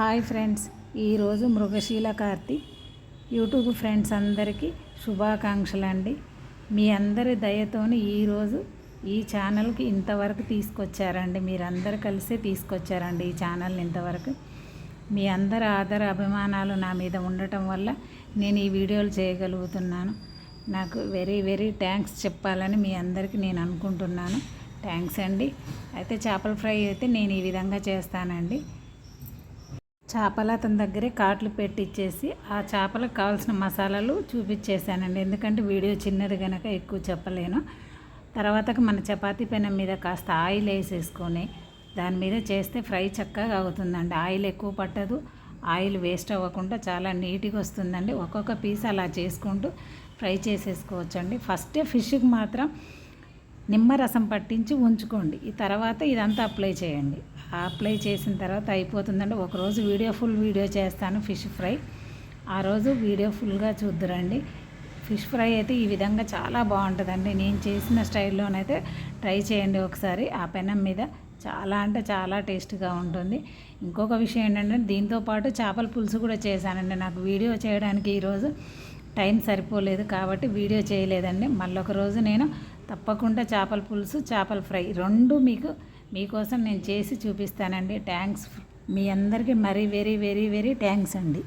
Hi friends, ఈరోజు మృగశీల Karthi YouTube friends అందరికీ శుభాకాంక్షలు అండి. మీ అందరి దయతోని ఈరోజు ఈ ఛానల్కి ఇంతవరకు తీసుకొచ్చారండి. మీరందరూ కలిసి తీసుకొచ్చారండి ఈ ఛానల్ని ఇంతవరకు. మీ అందరి ఆదర అభిమానాలు నా మీద ఉండటం వల్ల నేను ఈ వీడియోలు చేయగలుగుతున్నాను. నాకు వెరీ వెరీ థ్యాంక్స్ చెప్పాలని మీ అందరికీ నేను అనుకుంటున్నాను. థ్యాంక్స్ అండి. అయితే చేపల ఫ్రై అయితే నేను ఈ విధంగా చేస్తానండి. చేపలు అతని దగ్గరే కాట్లు పెట్టించేసి ఆ చేపలకు కావాల్సిన మసాలాలు చూపించేసానండి. ఎందుకంటే వీడియో చిన్నది కనుక ఎక్కువ చెప్పలేను. తర్వాతకి మన చపాతీ పెనం మీద కాస్త ఆయిల్ వేసేసుకొని దాని మీద చేస్తే ఫ్రై చక్కగా అవుతుందండి. ఆయిల్ ఎక్కువ పట్టదు, ఆయిల్ వేస్ట్ అవ్వకుండా చాలా నీట్గా వస్తుందండి. ఒక్కొక్క పీస్ అలా చేసుకుంటూ ఫ్రై చేసేసుకోవచ్చండి. ఫస్టే ఫిష్కి మాత్రం నిమ్మరసం పట్టించి ఉంచుకోండి. ఈ తర్వాత ఇదంతా అప్లై చేయండి. అప్లై చేసిన తర్వాత అయిపోతుందండి. ఒకరోజు ఫుల్ వీడియో చేస్తాను ఫిష్ ఫ్రై. ఆ రోజు వీడియో ఫుల్గా చూద్దురండి. ఫిష్ ఫ్రై అయితే ఈ విధంగా చాలా బాగుంటుందండి. నేను చేసిన స్టైల్లోనైతే ట్రై చేయండి ఒకసారి. ఆ పెనం మీద చాలా అంటే చాలా టేస్ట్గా ఉంటుంది. ఇంకొక విషయం ఏంటంటే దీంతోపాటు చేపల పులుసు కూడా చేశానండి. నాకు వీడియో చేయడానికి ఈరోజు టైం సరిపోలేదు కాబట్టి వీడియో చేయలేదండి. మళ్ళొక రోజు నేను తప్పకుండా చేపల పులుసు, చేపల ఫ్రై రెండు మీకోసం నేను చేసి చూపిస్తానండి. థ్యాంక్స్. మీ అందరికీ మరీ వెరీ వెరీ వెరీ థ్యాంక్స్ అండి.